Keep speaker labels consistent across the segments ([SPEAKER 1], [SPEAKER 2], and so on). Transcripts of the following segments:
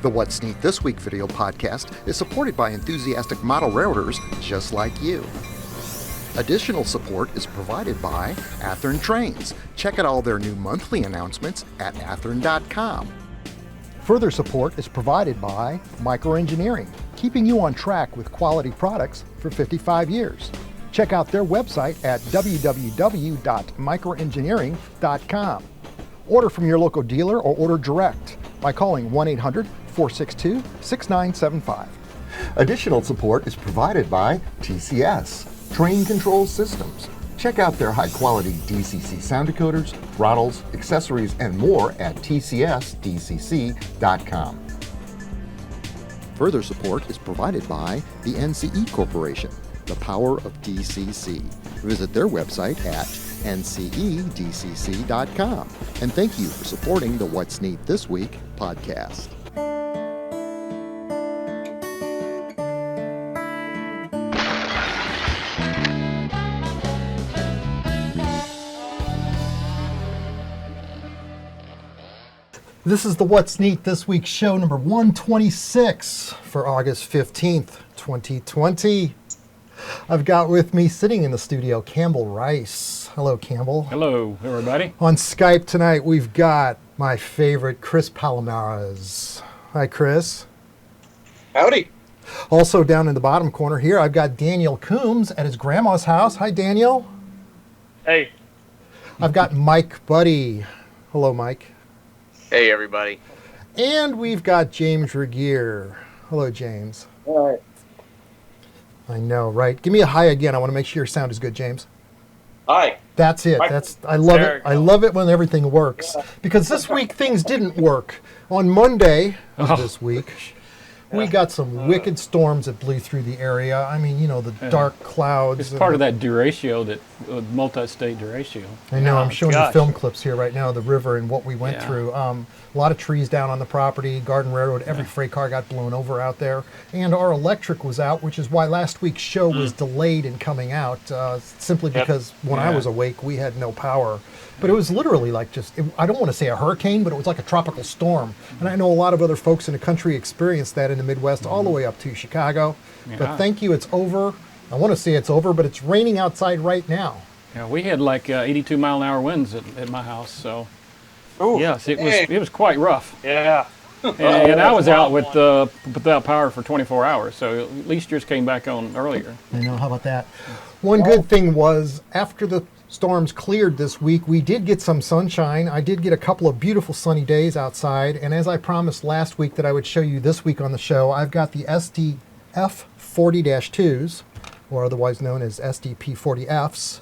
[SPEAKER 1] The What's Neat This Week video podcast is supported by enthusiastic model railroaders just like you. Additional support is provided by Athearn Trains. Check out all their new monthly announcements at athearn.com. Further support is provided by Microengineering, keeping you on track with quality products for 55 years. Check out their website at www.microengineering.com. Order from your local dealer or order direct by calling 1-800-462-6975. Additional support is provided by TCS, Train Control Systems. Check out their high-quality DCC sound decoders, throttles, accessories, and more at tcsdcc.com. Further support is provided by the NCE Corporation, the power of DCC. Visit their website at ncedcc.com. And thank you for supporting the What's Neat This Week podcast. This is the What's Neat This Week show number 126 for August 15th, 2020. I've got with me sitting in the studio Campbell Rice. Hello, Campbell.
[SPEAKER 2] Hello, everybody.
[SPEAKER 1] On Skype tonight, we've got my favorite, Chris Palomarez. Hi, Chris.
[SPEAKER 3] Howdy.
[SPEAKER 1] Also down in the bottom corner here, I've got Daniel Coombs at his grandma's house. Hi, Daniel.
[SPEAKER 3] Hey.
[SPEAKER 1] I've got Mike Budde. Hello, Mike.
[SPEAKER 3] Hey, everybody.
[SPEAKER 1] And we've got James Regier. Hello, James.
[SPEAKER 3] All right.
[SPEAKER 1] I know, right? Give me a hi again. I want to make sure your sound is good, James.
[SPEAKER 3] Hi.
[SPEAKER 1] That's it. I love it. I love it when everything works. Because this week things didn't work. On Monday of this week, we got some wicked storms that blew through the area. I mean, you know, the dark clouds.
[SPEAKER 2] It's part of that derecho, that multi-state derecho.
[SPEAKER 1] I know. I'm showing you film clips here right now of the river and what we went through. A lot of trees down on the property, Garden Railroad, every freight car got blown over out there. And our electric was out, which is why last week's show was delayed in coming out, simply because when I was awake, we had no power. But it was literally like I don't want to say a hurricane, but it was like a tropical storm. And I know a lot of other folks in the country experienced that in the Midwest, all the way up to Chicago. Yeah. But thank you, it's over. I want to say it's over, but it's raining outside right now.
[SPEAKER 2] Yeah, we had like 82-mile-an-hour winds at my house, so
[SPEAKER 3] Ooh,
[SPEAKER 2] yes, it was quite rough.
[SPEAKER 3] Yeah.
[SPEAKER 2] And I was out without power for 24 hours, so at least yours came back on earlier.
[SPEAKER 1] I know, how about that? One good thing was, after the storms cleared this week, we did get some sunshine. I did get a couple of beautiful sunny days outside, and as I promised last week that I would show you this week on the show, I've got the SDF 40-2s, or otherwise known as SDP-40Fs,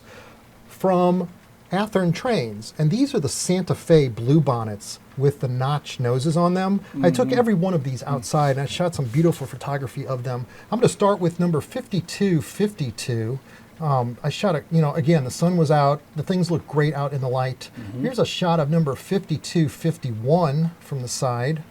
[SPEAKER 1] from Athearn Trains. And these are the Santa Fe bluebonnets with the notch noses on them. I took every one of these outside and I shot some beautiful photography of them. I'm going to start with number 5252. I shot it, again, the sun was out. The things look great out in the light. Here's a shot of number 5251 from the side.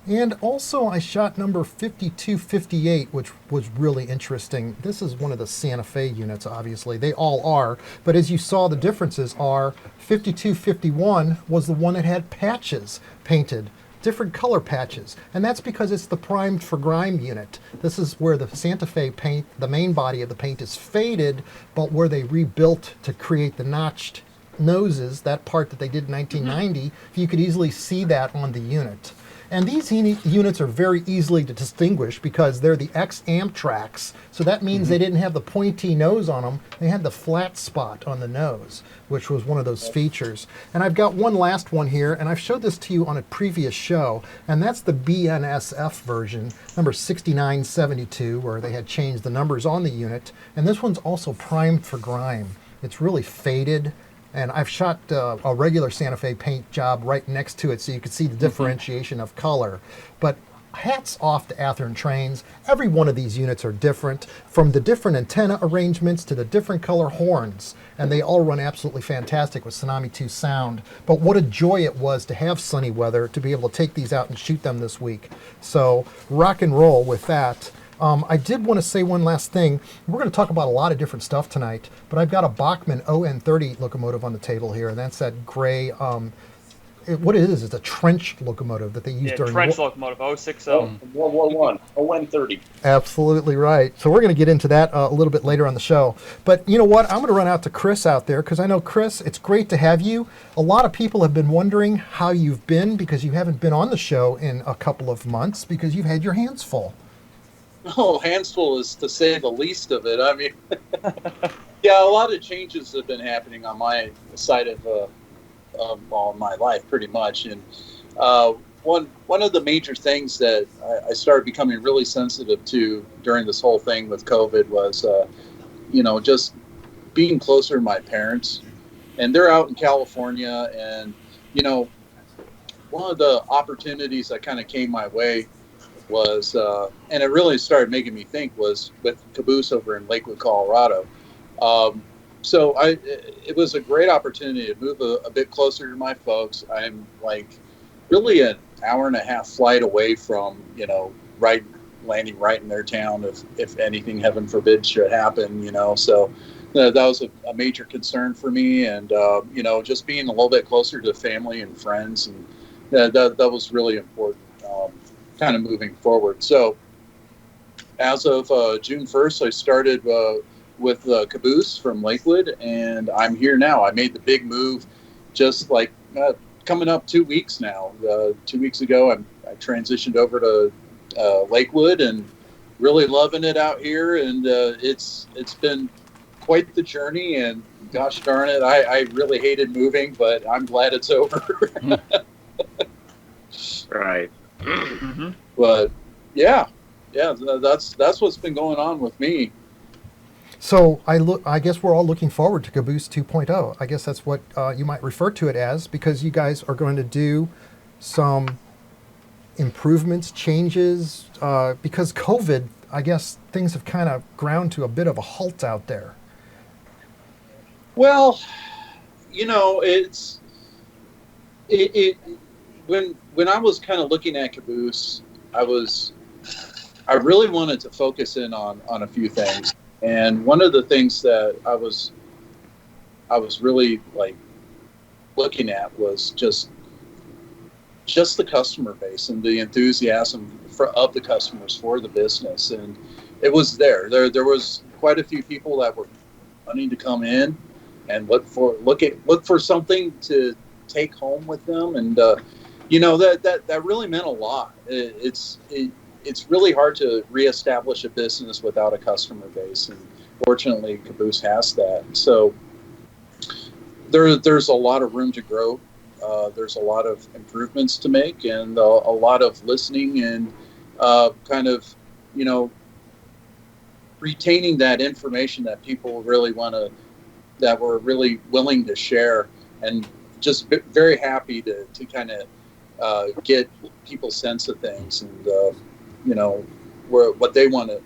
[SPEAKER 1] And also I shot number 5258, which was really interesting. This is one of the Santa Fe units, obviously. They all are. But as you saw, the differences are 5251 was the one that had patches painted, different color patches. And that's because it's the primed for grime unit. This is where the Santa Fe paint, the main body of the paint is faded, but where they rebuilt to create the notched noses, that part that they did in 1990, you could easily see that on the unit. And these units are very easily to distinguish because they're the ex-Amtrax. So that means they didn't have the pointy nose on them. They had the flat spot on the nose, which was one of those features. And I've got one last one here, and I've showed this to you on a previous show, and that's the BNSF version, number 6972, where they had changed the numbers on the unit. And this one's also primed for grime. It's really faded. And I've shot a regular Santa Fe paint job right next to it so you could see the differentiation of color. But hats off to Athearn Trains. Every one of these units are different, from the different antenna arrangements to the different color horns. And they all run absolutely fantastic with Tsunami 2 sound. But what a joy it was to have sunny weather, to be able to take these out and shoot them this week. So rock and roll with that. I did want to say one last thing. We're going to talk about a lot of different stuff tonight, but I've got a Bachmann On30 locomotive on the table here, and that's that gray what it is, it's a trench locomotive that they use during
[SPEAKER 3] trench locomotive, 060. World War I, On30.
[SPEAKER 1] Absolutely right. So we're going to get into that a little bit later on the show. But you know what? I'm going to run out to Chris out there because I know, Chris, it's great to have you. A lot of people have been wondering how you've been because you haven't been on the show in a couple of months because you've had your hands full.
[SPEAKER 4] Oh, hands full is to say the least of it. I mean, yeah, a lot of changes have been happening on my side of my life, pretty much. And one of the major things that I started becoming really sensitive to during this whole thing with COVID was, just being closer to my parents. And they're out in California, and one of the opportunities that kind of came my way was, and it really started making me think, was with Caboose over in Lakewood, Colorado. So it was a great opportunity to move a bit closer to my folks. I'm like really an hour and a half flight away from, landing right in their town if anything, heaven forbid, should happen, So that was a major concern for me. And, just being a little bit closer to family and friends. And that was really important. Kind of moving forward. So as of June 1st, I started with Caboose from Lakewood, and I'm here now. I made the big move just like coming up 2 weeks now. 2 weeks ago, I transitioned over to Lakewood and really loving it out here. And it's been quite the journey, and gosh darn it, I really hated moving, but I'm glad it's over.
[SPEAKER 3] Right.
[SPEAKER 2] Mm-hmm.
[SPEAKER 4] But yeah, that's what's been going on with me.
[SPEAKER 1] So I guess we're all looking forward to Caboose 2.0. I guess that's what you might refer to it as, because you guys are going to do some improvements, changes, because COVID, I guess things have kind of ground to a bit of a halt out there.
[SPEAKER 4] Well, when I was kind of looking at Caboose, I really wanted to focus in on a few things. And one of the things that I was really like looking at was just the customer base and the enthusiasm of the customers for the business. And it was there was quite a few people that were wanting to come in and look for something to take home with them. And that really meant a lot. It's really hard to reestablish a business without a customer base, and fortunately Caboose has that. So there's a lot of room to grow. There's a lot of improvements to make, and a lot of listening and retaining that information that people really that were really willing to share, and just very happy to kind of get people's sense of things, and what they want to,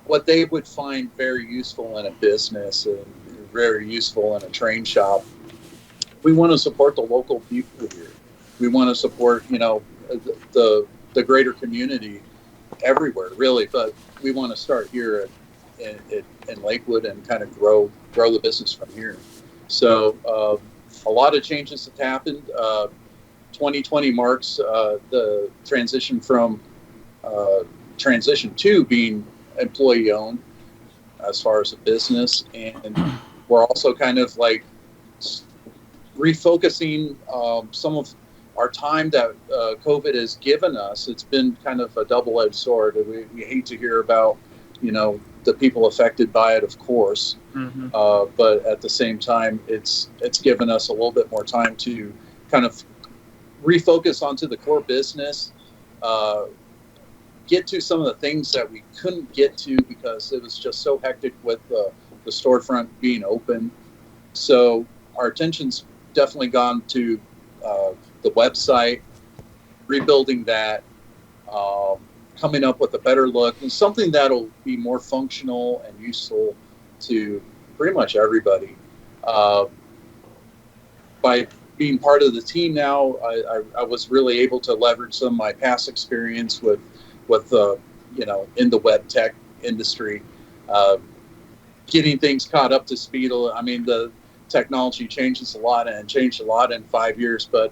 [SPEAKER 4] what they would find very useful in a business and very useful in a train shop. We want to support the local people here. We want to support the greater community everywhere, really. But we want to start here in Lakewood and kind of grow the business from here. So a lot of changes have happened. 2020 marks the transition to being employee owned as far as a business, and we're also kind of like refocusing some of our time that COVID has given us. It's been kind of a double-edged sword. We hate to hear about the people affected by it, of course,
[SPEAKER 2] Mm-hmm.
[SPEAKER 4] but at the same time, it's given us a little bit more time to kind of refocus onto the core business, get to some of the things that we couldn't get to because it was just so hectic with the storefront being open. So our attention's definitely gone to the website, rebuilding that, coming up with a better look, and something that'll be more functional and useful to pretty much everybody. By being part of the team now, I was really able to leverage some of my past experience with in the web tech industry, getting things caught up to speed. I mean, the technology changes a lot and changed a lot in 5 years, but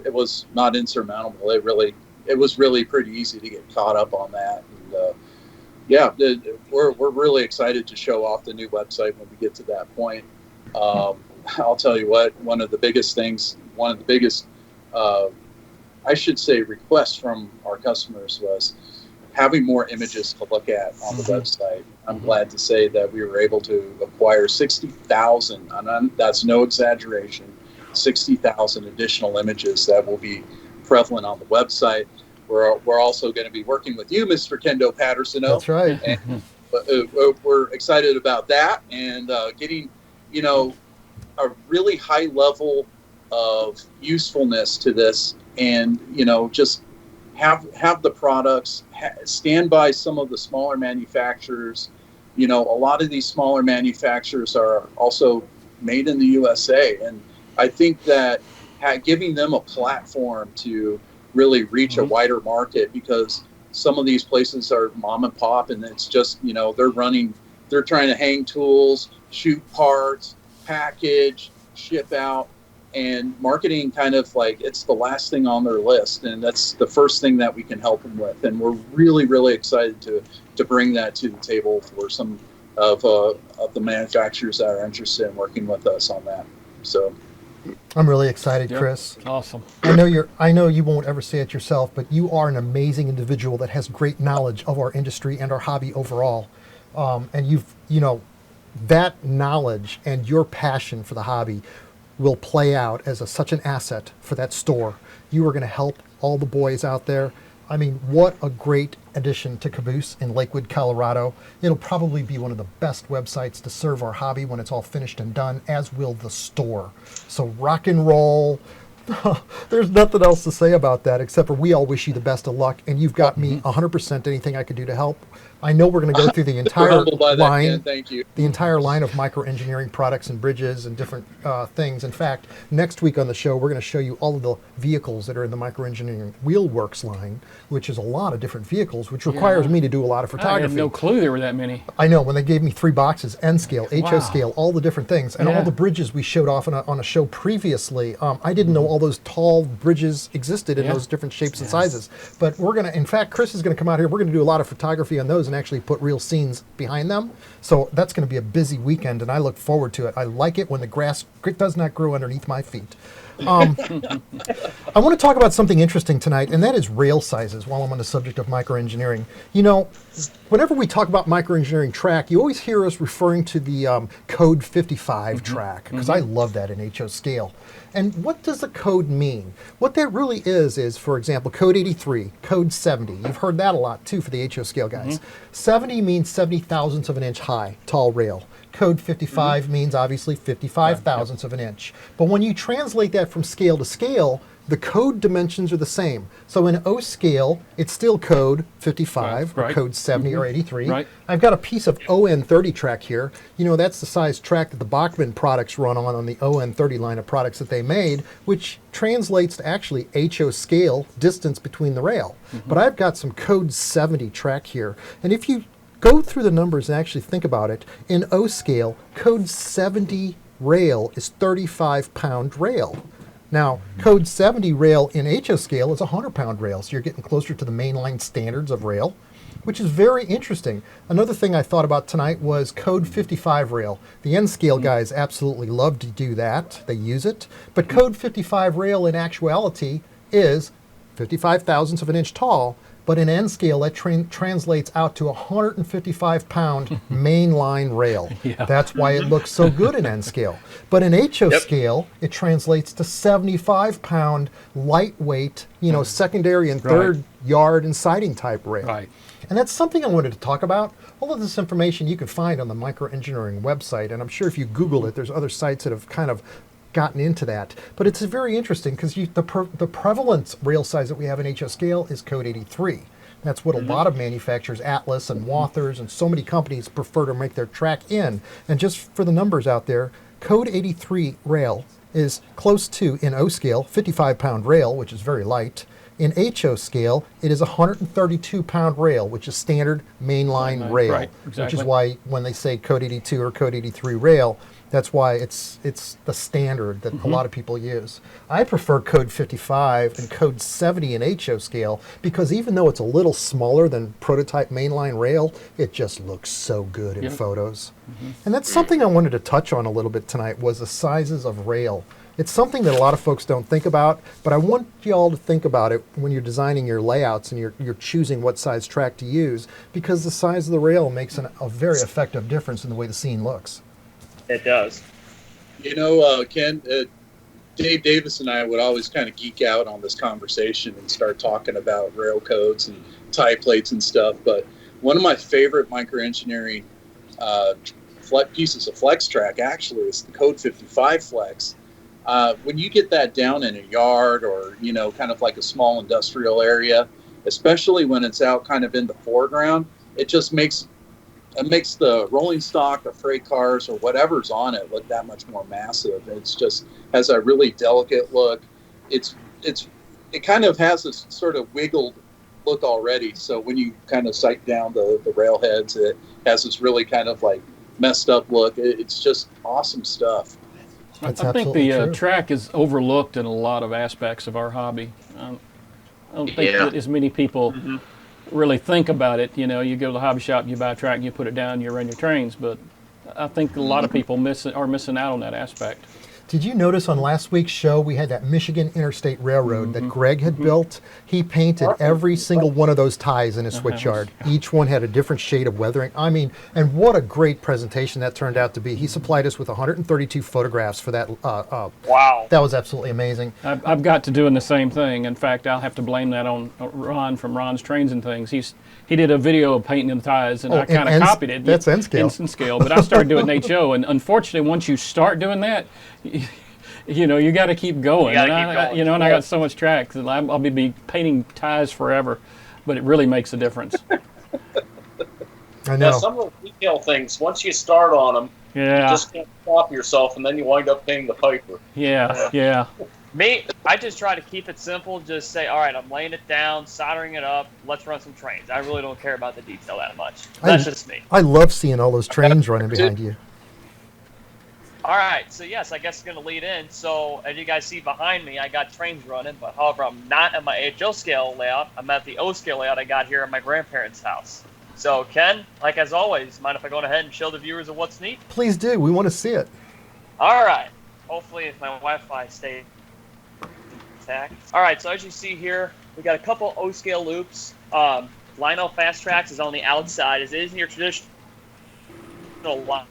[SPEAKER 4] it was not insurmountable. It was really pretty easy to get caught up on that. And we're really excited to show off the new website when we get to that point. I'll tell you what, one of the biggest, I should say, requests from our customers was having more images to look at on the website. I'm glad to say that we were able to acquire 60,000, and that's no exaggeration, 60,000 additional images that will be prevalent on the website. We're also going to be working with you, Mr. Kendo Patterson.
[SPEAKER 1] That's right.
[SPEAKER 4] And we're excited about that and getting, a really high level of usefulness to this, and just have the products, stand by some of the smaller manufacturers. A lot of these smaller manufacturers are also made in the USA, and I think that giving them a platform to really reach a wider market, because some of these places are mom and pop, and it's just they're trying to hang tools, shoot parts, package, ship out, and marketing kind of like it's the last thing on their list, and that's the first thing that we can help them with. And we're really, really excited to bring that to the table for some of the manufacturers that are interested in working with us on that. So
[SPEAKER 1] I'm really excited, Chris.
[SPEAKER 2] Awesome.
[SPEAKER 1] I know you won't ever say it yourself, but you are an amazing individual that has great knowledge of our industry and our hobby overall. And that knowledge and your passion for the hobby will play out as such an asset for that store. You are going to help all the boys out there. I mean, what a great addition to Caboose in Lakewood, Colorado. It'll probably be one of the best websites to serve our hobby when it's all finished and done, as will the store. So rock and roll. There's nothing else to say about that except for we all wish you the best of luck, and you've got me 100% anything I could do to help. I know we're going to go through the entire line,
[SPEAKER 4] Thank you.
[SPEAKER 1] the entire line of micro-engineering products and bridges and different things. In fact, next week on the show, we're going to show you all of the vehicles that are in the micro-engineering Wheelworks line, which is a lot of different vehicles, which requires me to do a lot of photography.
[SPEAKER 2] I had no clue there were that many.
[SPEAKER 1] I know, when they gave me 3 boxes, N scale, HO scale, all the different things, and all the bridges we showed off on a show previously. I didn't know all those tall bridges existed in those different shapes and sizes. But we're going to, in fact, Chris is going to come out here. We're going to do a lot of photography on those and actually put real scenes behind them. So that's going to be a busy weekend, and I look forward to it. I like it when the grass does not grow underneath my feet. I want to talk about something interesting tonight, and that is rail sizes while I'm on the subject of microengineering. Whenever we talk about microengineering track, you always hear us referring to the code 55 track, because I love that in HO scale. And what does the code mean? What that really is, for example, code 83, code 70. You've heard that a lot, too, for the HO scale guys. 70 means 70 thousandths of an inch high, tall rail. Code 55 means, obviously, 55 thousandths of an inch. But when you translate that from scale to scale, the code dimensions are the same. So in O scale, it's still code 55 or code 70 or 83.
[SPEAKER 2] Right.
[SPEAKER 1] I've got a piece of ON30 track here. That's the size track that the Bachmann products run on the ON30 line of products that they made, which translates to actually HO scale, distance between the rail. But I've got some code 70 track here. And if you go through the numbers and actually think about it, in O scale, code 70 rail is 35-pound rail. Now, code 70 rail in HO scale is a 100-pound rail, so you're getting closer to the mainline standards of rail, which is very interesting. Another thing I thought about tonight was code 55 rail. The N scale guys absolutely love to do that. They use it. But code 55 rail in actuality is 55 thousandths of an inch tall, but in N scale, that translates out to a 155-pound mainline rail. That's why it looks so good in N scale. But in HO scale, it translates to 75-pound lightweight, secondary and third yard and siding type rail.
[SPEAKER 2] Right.
[SPEAKER 1] And that's something I wanted to talk about. All of this information you can find on the microengineering website, and I'm sure if you Google it, there's other sites that have kind of gotten into that. But it's very interesting because the prevalence rail size that we have in HO scale is code 83. That's what a lot of manufacturers, Atlas and Wathers and so many companies prefer to make their track in. And just for the numbers out there, code 83 rail is close to, in O scale, 55-pound rail, which is very light. In HO scale, it is a 132-pound rail, which is standard mainline rail,
[SPEAKER 2] right,
[SPEAKER 1] which is
[SPEAKER 2] exactly.
[SPEAKER 1] why when they say Code 82 or Code 83 rail, that's why it's the standard that a lot of people use. I prefer Code 55 and Code 70 in HO scale because even though it's a little smaller than prototype mainline rail, it just looks so good in
[SPEAKER 2] Yep.
[SPEAKER 1] photos. And that's something I wanted to touch on a little bit tonight was the sizes of rail. It's something that a lot of folks don't think about, but I want you all to think about it when you're designing your layouts and you're choosing what size track to use, because the size of the rail makes a very effective difference in the way the scene looks.
[SPEAKER 3] It does.
[SPEAKER 4] You know, Ken, Dave Davis and I would always kind of geek out on this conversation and start talking about rail codes and tie plates and stuff. But one of my favorite microengineering pieces of flex track actually is the Code 55 flex. When you get that down in a yard or, you know, kind of like a small industrial area, especially when it's out kind of in the foreground, it just makes the rolling stock or freight cars or whatever's on it look that much more massive. It's just has a really delicate look. It kind of has this sort of wiggled look already. So when you kind of sight down the railheads, it has this really kind of like messed up look. It's just awesome stuff.
[SPEAKER 1] That's
[SPEAKER 2] I think
[SPEAKER 1] absolutely
[SPEAKER 2] the
[SPEAKER 1] true.
[SPEAKER 2] track is overlooked in a lot of aspects of our hobby. I don't think
[SPEAKER 3] Yeah.
[SPEAKER 2] that as many people really think about it. You know, you go to the hobby shop, you buy a track, you put it down, you run your trains. But I think a lot of people are missing out on that aspect.
[SPEAKER 1] Did you notice on last week's show we had that Michigan Interstate Railroad that Greg had built? He painted every single one of those ties in his switchyard. Each one had a different shade of weathering. I mean, and what a great presentation that turned out to be. He supplied us with 132 photographs for that.
[SPEAKER 3] Wow.
[SPEAKER 1] That was absolutely amazing.
[SPEAKER 2] I've got to doing the same thing. In fact, I'll have to blame that on Ron from Ron's Trains and Things. He did a video of painting the ties, and I kind of copied it.
[SPEAKER 1] That's N scale.
[SPEAKER 2] Instant scale. But I started doing HO, and unfortunately, once you start doing that, you know, you got to keep going.
[SPEAKER 3] You gotta keep going.
[SPEAKER 2] You know, and I got so much track that I'll be painting ties forever, but it really makes a difference.
[SPEAKER 1] I
[SPEAKER 3] Now,
[SPEAKER 1] know.
[SPEAKER 3] some of the detail things, once you start on them, you
[SPEAKER 2] Yeah,
[SPEAKER 3] just can't stop yourself, and then you wind up paying the piper.
[SPEAKER 2] yeah.
[SPEAKER 5] Me, I just try to keep it simple. Just say, all right, I'm laying it down, soldering it up. Let's run some trains. I really don't care about the detail that much. That's just me.
[SPEAKER 1] I love seeing all those trains running behind you.
[SPEAKER 5] All right, so yes, I guess it's going to lead in. So as you guys see behind me, I got trains running, but however, I'm not at my HO scale layout. I'm at the O scale layout I got here at my grandparents' house. So Ken, like as always, mind if I go ahead and show the viewers of what's neat?
[SPEAKER 1] Please do. We want to see it.
[SPEAKER 5] All right. Hopefully, if my Wi-Fi stays intact. All right. So as you see here, we got a couple O-scale loops. Lionel Fast Tracks is on the outside, as it is in your traditional line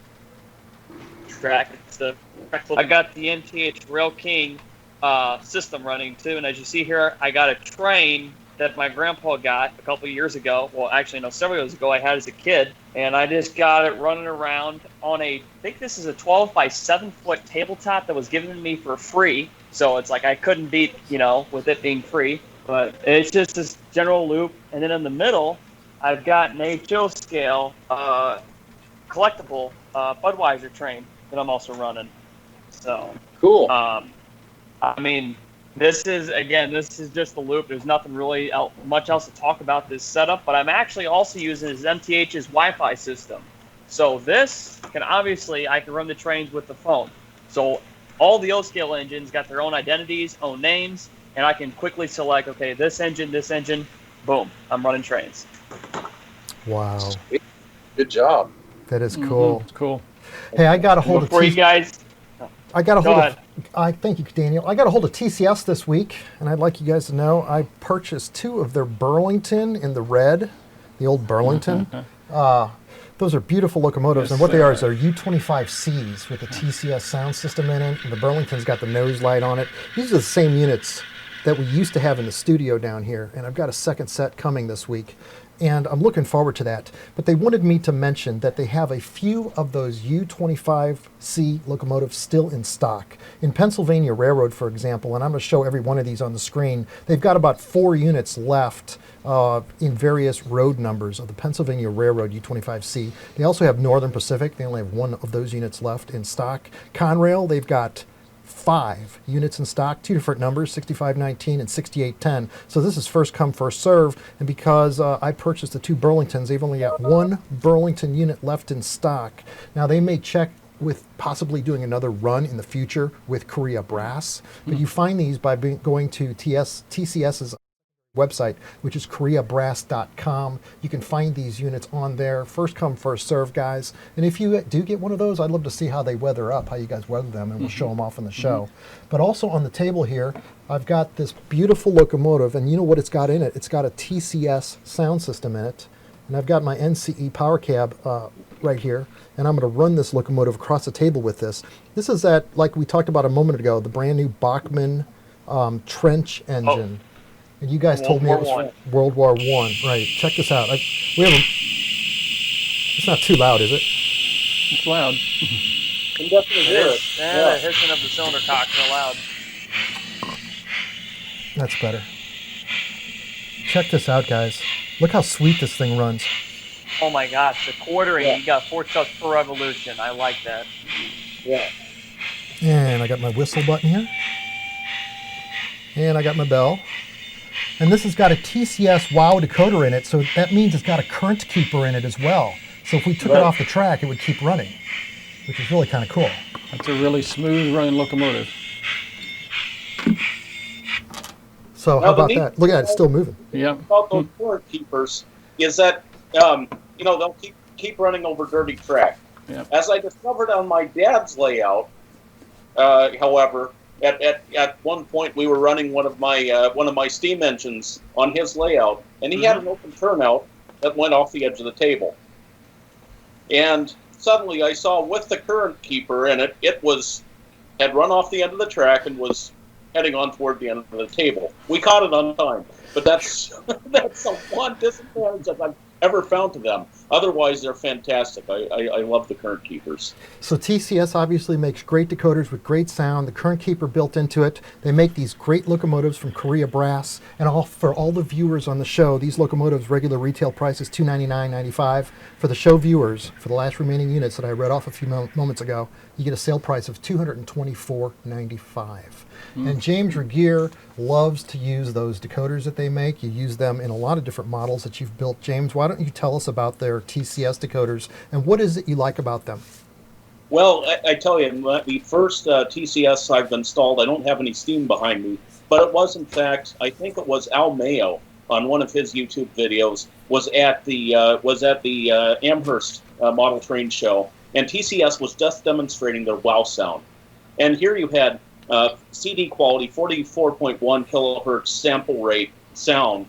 [SPEAKER 5] track. I got the MTH Rail King system running too, and as you see here, I got a train that my grandpa got a couple years ago. Well, actually, no, several years ago. I had as a kid, and I just got it running around on I think this is a 12 by 7 foot tabletop that was given to me for free. So it's like I couldn't beat, with it being free. But it's just this general loop, and then in the middle, I've got an HO scale collectible Budweiser train that I'm also running. So
[SPEAKER 4] Cool.
[SPEAKER 5] I mean, this is just the loop. There's nothing really much else to talk about this setup, but I'm actually also using his MTH's Wi-Fi system. So this I can run the trains with the phone. So all the O-scale engines got their own identities, own names, and I can quickly select, okay, this engine, boom, I'm running trains.
[SPEAKER 1] Wow.
[SPEAKER 4] Good job.
[SPEAKER 1] That is cool.
[SPEAKER 2] It's cool.
[SPEAKER 1] Hey, I got a hold
[SPEAKER 5] Before
[SPEAKER 1] of
[SPEAKER 5] you guys,
[SPEAKER 1] thank you, Daniel. I got a hold of TCS this week, and I'd like you guys to know I purchased 2 of their Burlington in the red, the old Burlington. Those are beautiful locomotives, and what they are is they're U25Cs with the TCS sound system in it, and the Burlington's got the nose light on it. These are the same units that we used to have in the studio down here, and I've got a second set coming this week. And I'm looking forward to that. But they wanted me to mention that they have a few of those U25C locomotives still in stock. In Pennsylvania Railroad, for example, and I'm going to show every one of these on the screen, they've got about 4 units left in various road numbers of the Pennsylvania Railroad U25C. They also have Northern Pacific. They only have 1 of those units left in stock. Conrail, they've got 5 units in stock, 2 different numbers, 6519 and 6810. So this is first come, first serve. And because I purchased the 2 Burlingtons, they've only got 1 Burlington unit left in stock. Now they may check with possibly doing another run in the future with Korea Brass, but you find these by going to TCS's website, which is koreabrass.com. You can find these units on there. First come, first serve, guys. And if you do get one of those, I'd love to see how they weather up, how you guys weather them, and we'll show them off on the show. But also on the table here, I've got this beautiful locomotive, and you know what it's got in it? It's got a TCS sound system in it. And I've got my NCE power cab right here, and I'm going to run this locomotive across the table with this. This is that, like we talked about a moment ago, the brand new Bachmann trench engine. And you guys told me it was World War I. Right. Check this out. We have a. It's not too loud, is it?
[SPEAKER 2] It's loud.
[SPEAKER 3] You can definitely hear it.
[SPEAKER 5] Yeah, the hissing of the cylinder cocks are loud.
[SPEAKER 1] That's better. Check this out, guys. Look how sweet this thing runs.
[SPEAKER 5] Oh my gosh, the quartering, you got 4 chucks per revolution. I like that.
[SPEAKER 3] Yeah.
[SPEAKER 1] And I got my whistle button here. And I got my bell. And this has got a TCS WOW decoder in it, so that means it's got a current keeper in it as well. So if we took it off the track, it would keep running, which is really kind of cool.
[SPEAKER 2] That's a really smooth running locomotive.
[SPEAKER 1] So how about that? Look at it, it's still moving.
[SPEAKER 2] Yeah.
[SPEAKER 3] About those current keepers is that they'll keep running over dirty track.
[SPEAKER 2] Yeah.
[SPEAKER 3] As I discovered on my dad's layout, however, at one point we were running one of my steam engines on his layout, and he had an open turnout that went off the edge of the table. And suddenly I saw with the current keeper in it, had run off the end of the track and was heading on toward the end of the table. We caught it on time, but that's the one disadvantage that I've ever found to them. Otherwise, they're fantastic. I love the current keepers.
[SPEAKER 1] So TCS obviously makes great decoders with great sound, the current keeper built into it. They make these great locomotives from Korea Brass. And for all the viewers on the show, these locomotives regular retail price is $299.95. For the show viewers, for the last remaining units that I read off a few moments ago, you get a sale price of $224.95. And James Regier loves to use those decoders that they make. You use them in a lot of different models that you've built. James, why don't you tell us about their TCS decoders and what is it you like about them?
[SPEAKER 3] Well, I tell you, the first TCS I've installed, I don't have any steam behind me, but it was in fact, I think it was Al Mayo on one of his YouTube videos was at the Amherst Model Train Show, and TCS was just demonstrating their WOW sound. And here you had CD quality 44.1 kilohertz sample rate sound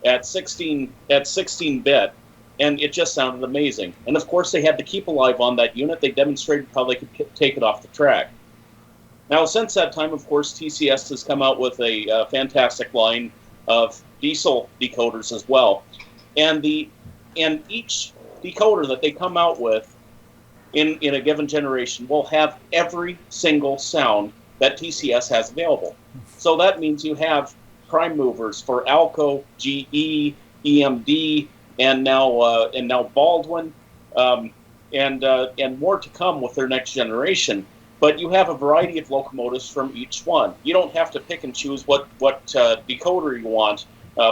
[SPEAKER 3] at 16 bit, and it just sounded amazing. And of course, they had to keep alive on that unit. They demonstrated how they could take it off the track. Now, since that time, of course, TCS has come out with a fantastic line of diesel decoders as well, and each decoder that they come out with in a given generation will have every single sound that TCS has available. So that means you have prime movers for Alco, GE, EMD, and now Baldwin, and more to come with their next generation. But you have a variety of locomotives from each one. You don't have to pick and choose what decoder you want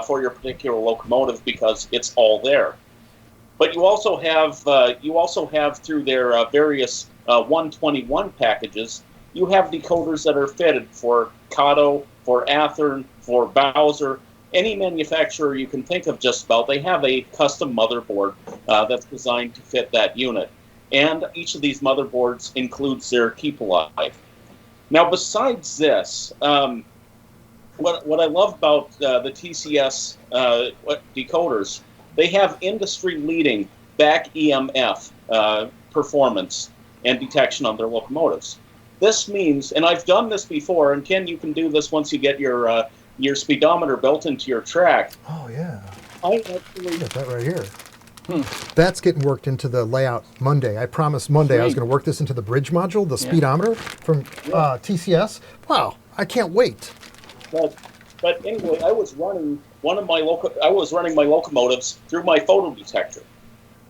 [SPEAKER 3] for your particular locomotive because it's all there. But you also have through their various 121 packages, you have decoders that are fitted for Kato, for Athearn, for Bowser, any manufacturer you can think of just about. They have a custom motherboard that's designed to fit that unit. And each of these motherboards includes their keep alive. Now, besides this, what I love about the TCS decoders, they have industry-leading back EMF performance and detection on their locomotives. This means, and I've done this before, and Ken, you can do this once you get your speedometer built into your track.
[SPEAKER 1] Oh, yeah.
[SPEAKER 3] I actually
[SPEAKER 1] Got that right here. That's getting worked into the layout Monday. I promised Monday I was going to work this into the bridge module, the speedometer from TCS. Wow, I can't wait.
[SPEAKER 3] But anyway, I was running my locomotives through my photo detector,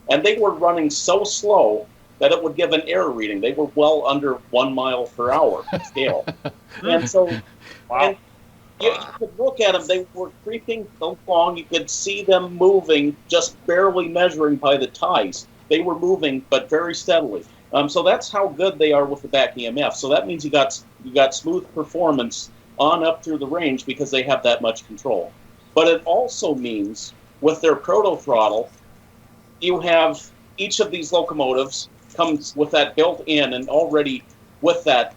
[SPEAKER 3] and they were running so slow that it would give an error reading. They were well under 1 mile per hour scale. And so and you could look at them, they were creeping so long, you could see them moving, just barely measuring by the ties. They were moving, but very steadily. So that's how good they are with the back EMF. So that means you got smooth performance on up through the range because they have that much control. But it also means with their proto throttle, you have each of these locomotives comes with that built in and already with that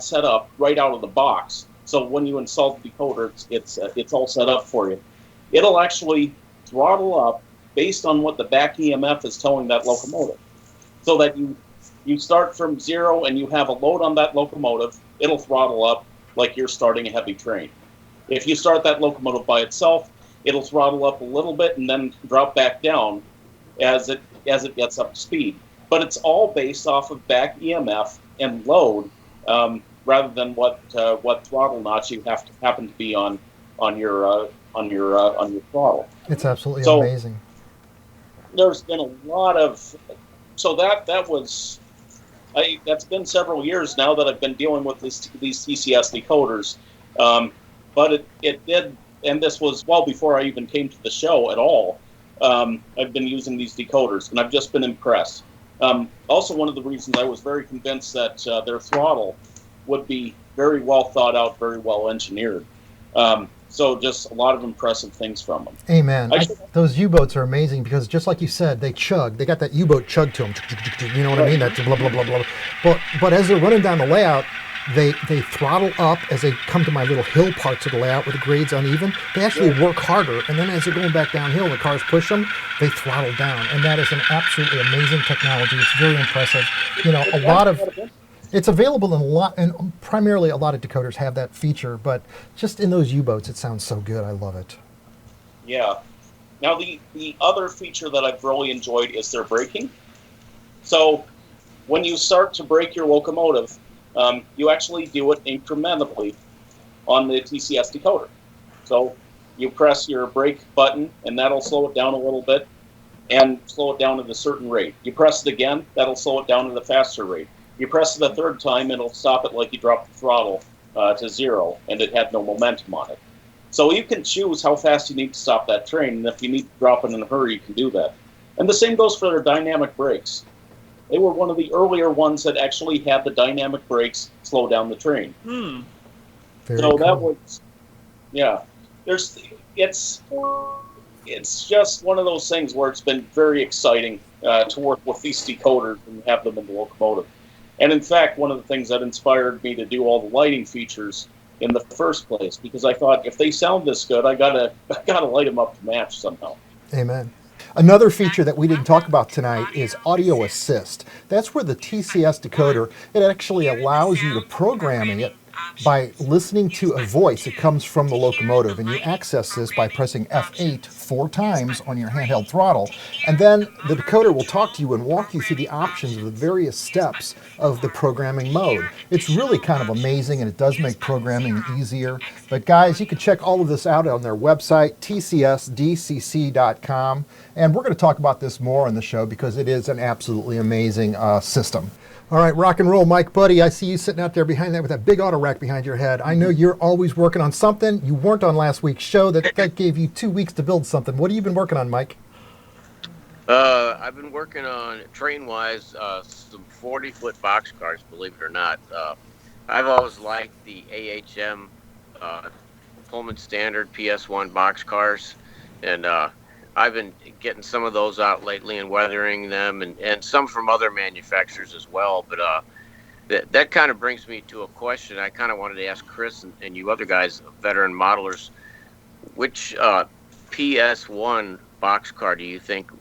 [SPEAKER 3] set up right out of the box. So when you install the decoder, it's all set up for you. It'll actually throttle up based on what the back EMF is telling that locomotive. So that you start from 0 and you have a load on that locomotive, it'll throttle up like you're starting a heavy train. If you start that locomotive by itself, it'll throttle up a little bit and then drop back down as it gets up to speed. But it's all based off of back EMF and load, rather than what throttle notch you happen to be on your throttle.
[SPEAKER 1] It's absolutely
[SPEAKER 3] So,
[SPEAKER 1] amazing.
[SPEAKER 3] There's been a lot of that's been several years now that I've been dealing with these TCS decoders, but it did, and this was well before I even came to the show at all. I've been using these decoders, and I've just been impressed. Also, one of the reasons I was very convinced that their throttle would be very well thought out, very well engineered. So just a lot of impressive things from them.
[SPEAKER 1] Amen. Those U-boats are amazing because just like you said, they chug. They got that U-boat chug to them. You know what I mean? That blah, blah, blah, blah. But as they're running down the layout, they throttle up as they come to my little hill parts of the layout where the grade's uneven. They actually work harder, and then as they're going back downhill, the cars push them, they throttle down. And that is an absolutely amazing technology. It's very impressive. You know, a lot of... It's available in a lot, and primarily a lot of decoders have that feature, but just in those U-boats, it sounds so good. I love it.
[SPEAKER 3] Yeah. Now, the other feature that I've really enjoyed is their braking. So when you start to brake your locomotive, you actually do it incrementally on the TCS decoder. So you press your brake button, and that'll slow it down a little bit and slow it down at a certain rate. You press it again, that'll slow it down at a faster rate. You press it a third time, it'll stop it like you dropped the throttle to 0, and it had no momentum on it. So you can choose how fast you need to stop that train, and if you need to drop it in a hurry, you can do that. And the same goes for their dynamic brakes. They were one of the earlier ones that actually had the dynamic brakes slow down the train.
[SPEAKER 1] Very
[SPEAKER 3] so
[SPEAKER 1] cool.
[SPEAKER 3] that was, yeah. It's just one of those things where it's been very exciting to work with these decoders and have them in the locomotive. And in fact, one of the things that inspired me to do all the lighting features in the first place, because I thought if they sound this good, I gotta light them up to match somehow.
[SPEAKER 1] Amen. Another feature that we didn't talk about tonight is audio assist. That's where the TCS decoder, it actually allows you to program it by listening to a voice that comes from the locomotive, and you access this by pressing F8 4 times on your handheld throttle, and then the decoder will talk to you and walk you through the options of the various steps of the programming mode. It's really kind of amazing, and it does make programming easier. But guys, you can check all of this out on their website, tcsdcc.com, and we're going to talk about this more on the show because it is an absolutely amazing system. All right, rock and roll, Mike Budde. I see you sitting out there behind that with that big auto rack behind your head. I know you're always working on something. You weren't on last week's show. That gave you 2 weeks to build something. What have you been working on, Mike?
[SPEAKER 6] I've been working on, train-wise, some 40-foot boxcars, believe it or not. I've always liked the AHM Pullman Standard PS1 boxcars, and I've been getting some of those out lately and weathering them, and some from other manufacturers as well. But that kind of brings me to a question I kind of wanted to ask Chris and you other guys, veteran modelers, which PS1 boxcar do you think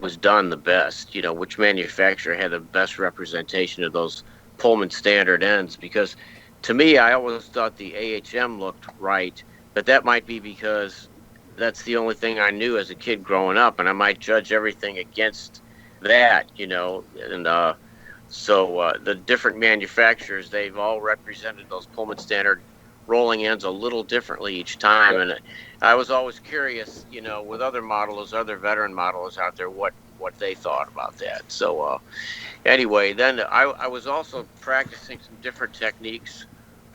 [SPEAKER 6] was done the best? You know, which manufacturer had the best representation of those Pullman Standard ends? Because to me, I always thought the AHM looked right, but that might be because that's the only thing I knew as a kid growing up, and I might judge everything against that, you know. And so the different manufacturers, they've all represented those Pullman Standard rolling ends a little differently each time. And I was always curious, you know, with other modelers, other veteran modelers out there, what what they thought about that. So anyway, then I was also practicing some different techniques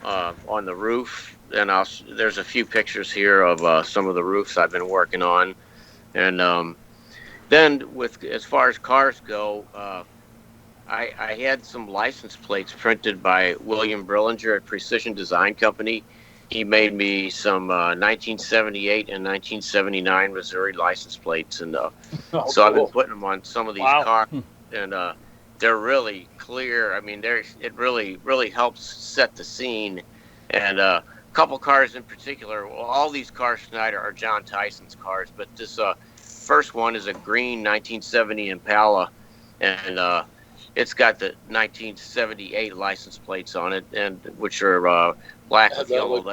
[SPEAKER 6] on the roof, and there's a few pictures here of some of the roofs I've been working on. And then as far as cars go, I had some license plates printed by William Brillinger at Precision Design Company. He made me some 1978 and 1979 Missouri license plates, and so I've been putting them on some of these cars, and they're really clear. I mean, it really helps set the scene. And a couple cars in particular, well, all these cars tonight are John Tyson's cars, but this first one is a green 1970 Impala, and it's got the 1978 license plates on it, and which are black with yellow,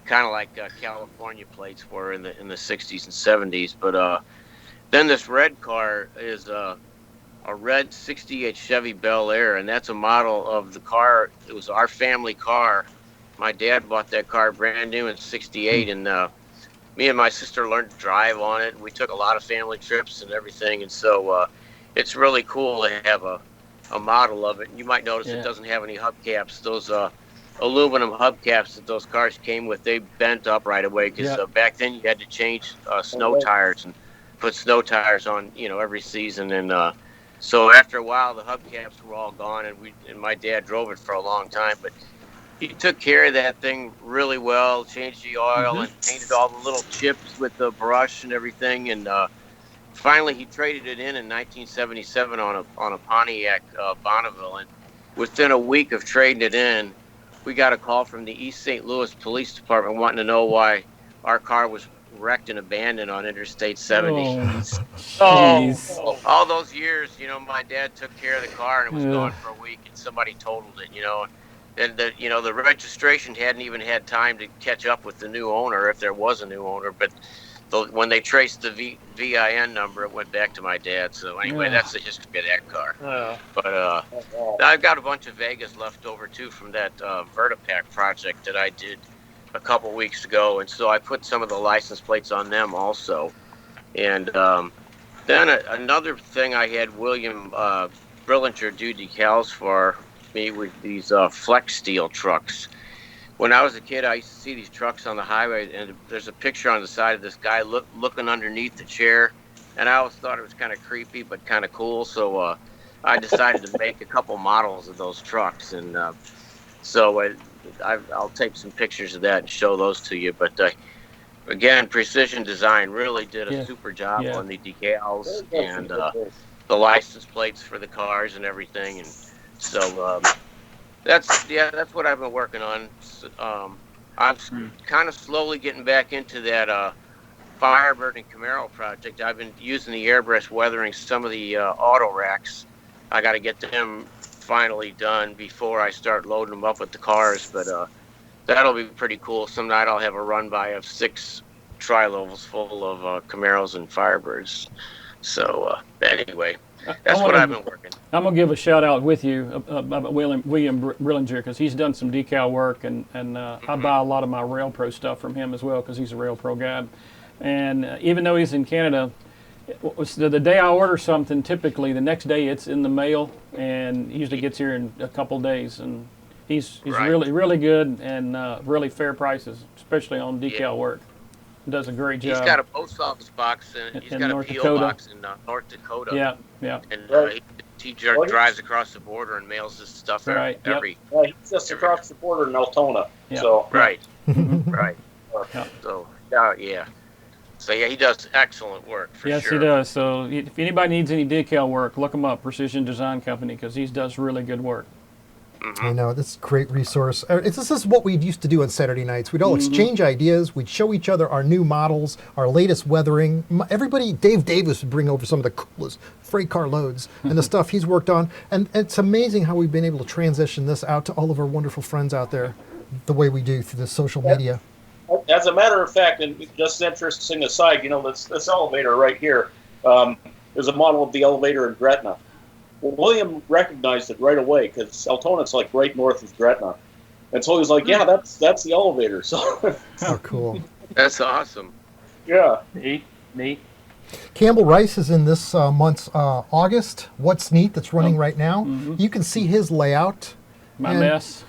[SPEAKER 6] kind of like California plates were in the 60s and 70s. But then this red car is a red 68 Chevy Bel Air, and that's a model of the car. It was our family car. My dad bought that car brand new in '68, and me and my sister learned to drive on it. We took a lot of family trips and everything, and so it's really cool to have a model of it. And you might notice it doesn't have any hubcaps. Those aluminum hubcaps that those cars came with, they bent up right away, because back then you had to change snow tires and put snow tires on, every season. And so after a while, the hubcaps were all gone, and my dad drove it for a long time. But he took care of that thing really well, changed the oil and painted all the little chips with the brush and everything. And finally, he traded it in 1977 on a Pontiac Bonneville. And within a week of trading it in, we got a call from the East St. Louis Police Department wanting to know why our car was wrecked and abandoned on Interstate 70. All those years, my dad took care of the car, and it was gone for a week, and somebody totaled it, And the registration hadn't even had time to catch up with the new owner, if there was a new owner. But when they traced the VIN number, it went back to my dad. So anyway, that's the history of that car. But I've got a bunch of Vegas left over too from that Vertipack project that I did a couple weeks ago, and so I put some of the license plates on them also. And then another thing, I had William Brillinger do decals for me with these Flex Steel trucks. When I was a kid, I used to see these trucks on the highway, and there's a picture on the side of this guy looking underneath the chair, and I always thought it was kind of creepy but kind of cool. So I decided to make a couple models of those trucks, and so I'll take some pictures of that and show those to you. But again, Precision Design really did a super job on the decals and the license plates for the cars and everything, and so that's what I've been working on. I'm kind of slowly getting back into that Firebird and Camaro project. I've been using the airbrush weathering some of the auto racks. I got to get them finally done before I start loading them up with the cars, but that'll be pretty cool. Some night I'll have a run by of 6 tri-levels full of Camaros and Firebirds. So anyway, that's what I've been working.
[SPEAKER 2] I'm going to give a shout out with you about William Brillinger, because he's done some decal work, and I buy a lot of my Rail Pro stuff from him as well, because he's a Rail Pro guy. And even though he's in Canada, the day I order something, typically the next day it's in the mail, and he usually gets here in a couple days. And he's really, really good, and really fair prices, especially on decal work. Does a great job.
[SPEAKER 6] He's got a post office box, and he's got a P.O. box in North Dakota.
[SPEAKER 2] Yeah.
[SPEAKER 6] And he drives across the border and mails his stuff every.
[SPEAKER 3] He's just across the border in Altona.
[SPEAKER 2] Yeah.
[SPEAKER 3] So
[SPEAKER 6] right. So So he does excellent work for sure.
[SPEAKER 2] Yes, he does. So if anybody needs any decal work, look him up, Precision Design Company, because he does really good work.
[SPEAKER 1] I know, this is a great resource. This is what we used to do on Saturday nights. We'd all exchange ideas. We'd show each other our new models, our latest weathering. Everybody, Dave Davis would bring over some of the coolest freight car loads and the stuff he's worked on. And it's amazing how we've been able to transition this out to all of our wonderful friends out there the way we do through the social media.
[SPEAKER 3] As a matter of fact, and just interesting aside, this elevator right here is a model of the elevator in Gretna. Well, William recognized it right away, because Altona's like right north of Gretna, and so he was like, "Yeah, that's the elevator." So,
[SPEAKER 1] oh, cool!
[SPEAKER 6] That's awesome.
[SPEAKER 3] Yeah,
[SPEAKER 5] neat.
[SPEAKER 1] Campbell Rice is in this month's August. What's Neat that's running right now. You can see his layout.
[SPEAKER 2] My
[SPEAKER 1] And
[SPEAKER 2] mess.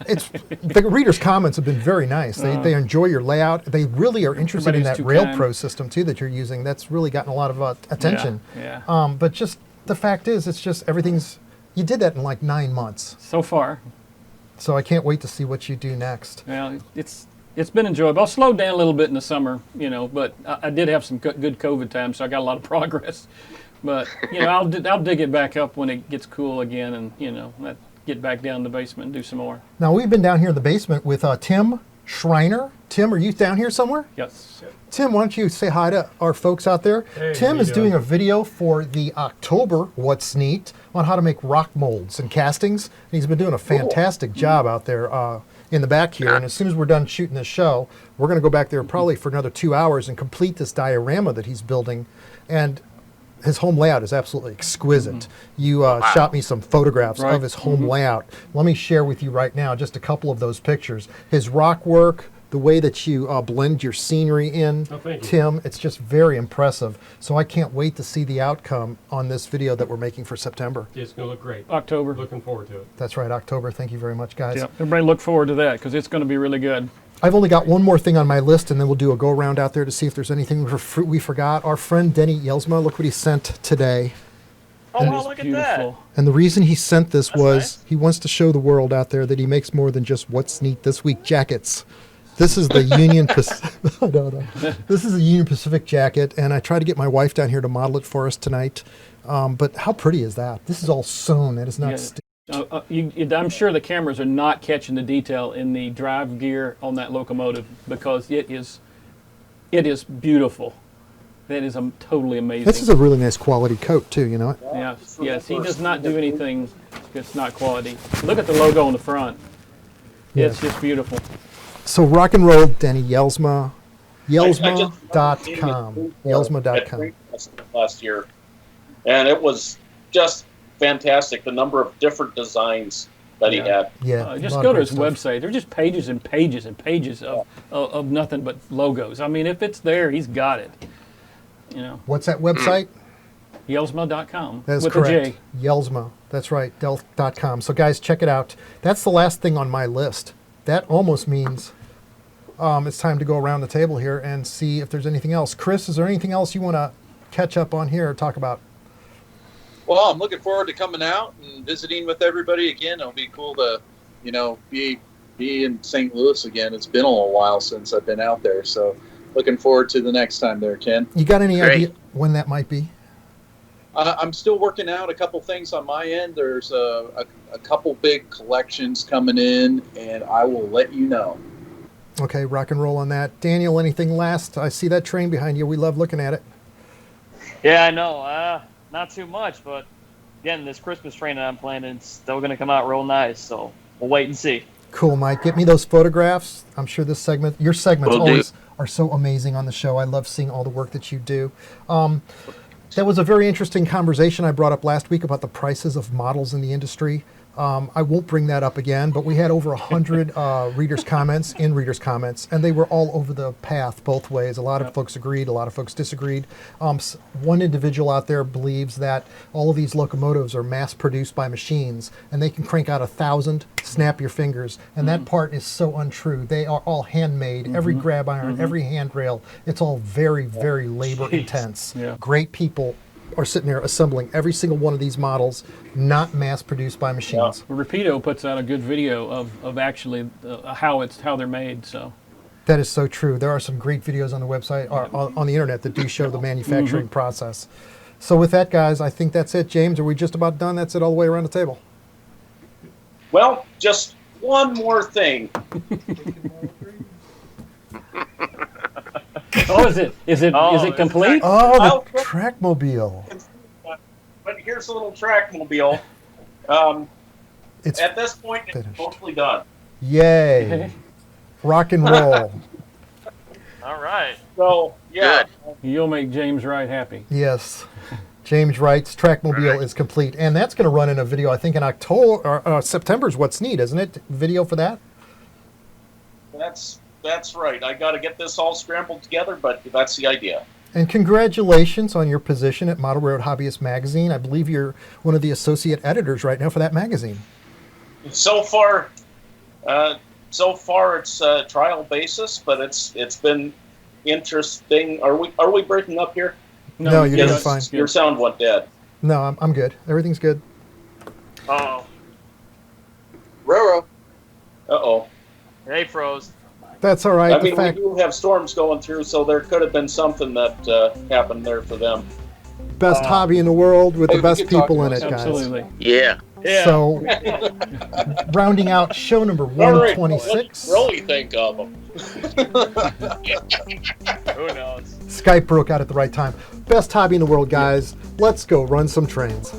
[SPEAKER 1] It's the readers' comments have been very nice. They enjoy your layout. They really are interested in that
[SPEAKER 2] Everybody's too
[SPEAKER 1] Rail
[SPEAKER 2] kind.
[SPEAKER 1] Pro system too that you're using. That's really gotten a lot of attention.
[SPEAKER 2] Yeah.
[SPEAKER 1] But just the fact is, it's just everything's. You did that in like 9 months,
[SPEAKER 2] So far,
[SPEAKER 1] so I can't wait to see what you do next.
[SPEAKER 2] well, it's been enjoyable. I'll slow down a little bit in the summer, but I did have some good COVID times, so I got a lot of progress. But I'll dig it back up when it gets cool again, and get back down in the basement and do some more.
[SPEAKER 1] Now we've been down here in the basement with Tim Schreiner. Tim, are you down here somewhere?
[SPEAKER 2] Yes.
[SPEAKER 1] Tim, why don't you say hi to our folks out there?
[SPEAKER 7] Hey,
[SPEAKER 1] Tim
[SPEAKER 7] how
[SPEAKER 1] is
[SPEAKER 7] you
[SPEAKER 1] doing
[SPEAKER 7] doing?
[SPEAKER 1] a video for the October What's Neat on how to make rock molds and castings. And he's been doing a fantastic job out there in the back here. And as soon as we're done shooting this show, we're going to go back there probably for another 2 hours and complete this diorama that he's building. And his home layout is absolutely exquisite. You shot me some photographs
[SPEAKER 2] Right.
[SPEAKER 1] of his home layout. Let me share with you right now just a couple of those pictures. His rock work, the way that you blend your scenery in,
[SPEAKER 7] Oh, thank you.
[SPEAKER 1] Tim, it's just very impressive. So I can't wait to see the outcome on this video that we're making for September.
[SPEAKER 7] It's going to look great.
[SPEAKER 2] October.
[SPEAKER 7] Looking forward to it.
[SPEAKER 1] That's right, October. Thank you very much, guys.
[SPEAKER 2] Yep. Everybody look forward to that because it's going to be really good.
[SPEAKER 1] I've only got one more thing on my list, and then we'll do a go-around out there to see if there's anything we forgot. Our friend Denny Yelsma, look what he sent today.
[SPEAKER 5] Oh, wow,
[SPEAKER 2] It's
[SPEAKER 5] look at that.
[SPEAKER 2] beautiful.
[SPEAKER 1] And the reason he sent this
[SPEAKER 5] That's
[SPEAKER 1] was
[SPEAKER 5] nice.
[SPEAKER 1] he wants to show the world out there that he makes more than just What's Neat This Week jackets. This is the Union Pacific. No. This is a Union Pacific jacket, and I tried to get my wife down here to model it for us tonight. But how pretty is that? This is all sewn. That is not.
[SPEAKER 2] Yeah. I'm sure the cameras are not catching the detail in the drive gear on that locomotive because it is beautiful. That is totally amazing.
[SPEAKER 1] This is a really nice quality coat too. You know it.
[SPEAKER 2] Yes. He does not do anything that's not quality. Look at the logo on the front. It's just beautiful.
[SPEAKER 1] So rock and roll, Denny Yelsma,
[SPEAKER 3] I just
[SPEAKER 1] Yelsma.com, Yelsma.com.
[SPEAKER 3] Last year, and it was just fantastic. The number of different designs that he had.
[SPEAKER 1] Yeah,
[SPEAKER 2] Just
[SPEAKER 1] a lot
[SPEAKER 2] go
[SPEAKER 1] of
[SPEAKER 2] to
[SPEAKER 1] great
[SPEAKER 2] his
[SPEAKER 1] stuff.
[SPEAKER 2] website. There are just pages and pages and pages of nothing but logos. I mean, if it's there, he's got it.
[SPEAKER 1] What's that website?
[SPEAKER 2] Yelsma.com.
[SPEAKER 1] That's
[SPEAKER 2] with
[SPEAKER 1] correct.
[SPEAKER 2] a J.
[SPEAKER 1] Yelsma. That's right. Del.com. So guys, check it out. That's the last thing on my list. That almost means it's time to go around the table here and see if there's anything else. Chris, is there anything else you want to catch up on here or talk about?
[SPEAKER 4] Well, I'm looking forward to coming out and visiting with everybody again. It'll be cool to, be in St. Louis again. It's been a little while since I've been out there, so looking forward to the next time there, Ken.
[SPEAKER 1] You got any
[SPEAKER 6] Great.
[SPEAKER 1] idea when that might be?
[SPEAKER 4] I'm still working out a couple things on my end. There's a couple big collections coming in, and I will let you know.
[SPEAKER 1] Okay, rock and roll on that. Daniel, anything last? I see that train behind you. We love looking at it.
[SPEAKER 5] Yeah, I know. Not too much, but again, this Christmas train that I'm planning is still going to come out real nice, so we'll wait and see.
[SPEAKER 1] Cool, Mike. Get me those photographs. I'm sure your segments
[SPEAKER 6] Will do.
[SPEAKER 1] always are so amazing on the show. I love seeing all the work that you do. That was a very interesting conversation I brought up last week about the prices of models in the industry. I won't bring that up again, but we had over 100 readers' comments, and they were all over the path both ways. A lot of folks agreed, a lot of folks disagreed. One individual out there believes that all of these locomotives are mass-produced by machines, and they can crank out 1,000, snap your fingers, and that part is so untrue. They are all handmade, every grab iron, every handrail. It's all very, very labor-intense.
[SPEAKER 2] Yeah.
[SPEAKER 1] Great people are sitting there assembling every single one of these models, not mass-produced by machines.
[SPEAKER 2] Rapido puts out a good video of actually how they're made. So
[SPEAKER 1] That is so true. There are some great videos on the website, or on the internet, that do show the manufacturing process. So with that, guys, I think that's it. James, are we just about done? That's it all the way around the table.
[SPEAKER 3] Well, just one more thing.
[SPEAKER 2] oh, is it complete?
[SPEAKER 1] Oh,
[SPEAKER 3] I'll-
[SPEAKER 1] the Trackmobile.
[SPEAKER 3] But here's a little Trackmobile.
[SPEAKER 1] It's
[SPEAKER 3] At this point, it's
[SPEAKER 1] finished.
[SPEAKER 3] mostly done.
[SPEAKER 1] Yay. Rock and roll.
[SPEAKER 5] All right.
[SPEAKER 3] So, yeah.
[SPEAKER 2] You'll make James Wright happy.
[SPEAKER 1] Yes. James Wright's Trackmobile is complete. And that's going to run in a video, I think, in October, or September's What's Neat, isn't it? Video for that?
[SPEAKER 3] That's right. I got to get this all scrambled together, but that's the idea.
[SPEAKER 1] And congratulations on your position at Model Road Hobbyist Magazine. I believe you're one of the associate editors right now for that magazine.
[SPEAKER 3] So far it's trial basis, but it's been interesting. Are we breaking up here?
[SPEAKER 1] No, you're doing
[SPEAKER 3] Yes,
[SPEAKER 1] fine.
[SPEAKER 3] your sound went dead.
[SPEAKER 1] No, I'm good. Everything's good.
[SPEAKER 5] Oh,
[SPEAKER 4] Roro.
[SPEAKER 3] Uh-oh.
[SPEAKER 5] they froze.
[SPEAKER 1] That's all right.
[SPEAKER 3] I
[SPEAKER 1] The
[SPEAKER 3] mean,
[SPEAKER 1] fact,
[SPEAKER 3] we do have storms going through, so there could have been something that happened there for them.
[SPEAKER 1] best hobby in the world with
[SPEAKER 4] Hey,
[SPEAKER 1] the
[SPEAKER 4] we
[SPEAKER 1] best
[SPEAKER 4] can talk
[SPEAKER 1] people in
[SPEAKER 4] about
[SPEAKER 1] it, guys.
[SPEAKER 2] Absolutely.
[SPEAKER 6] Yeah.
[SPEAKER 5] Yeah.
[SPEAKER 1] So, rounding out show number
[SPEAKER 7] All right,
[SPEAKER 1] 126.
[SPEAKER 7] what do you really think of them?
[SPEAKER 5] Who knows?
[SPEAKER 1] Skype broke out at the right time. Best hobby in the world, guys. Let's go run some trains.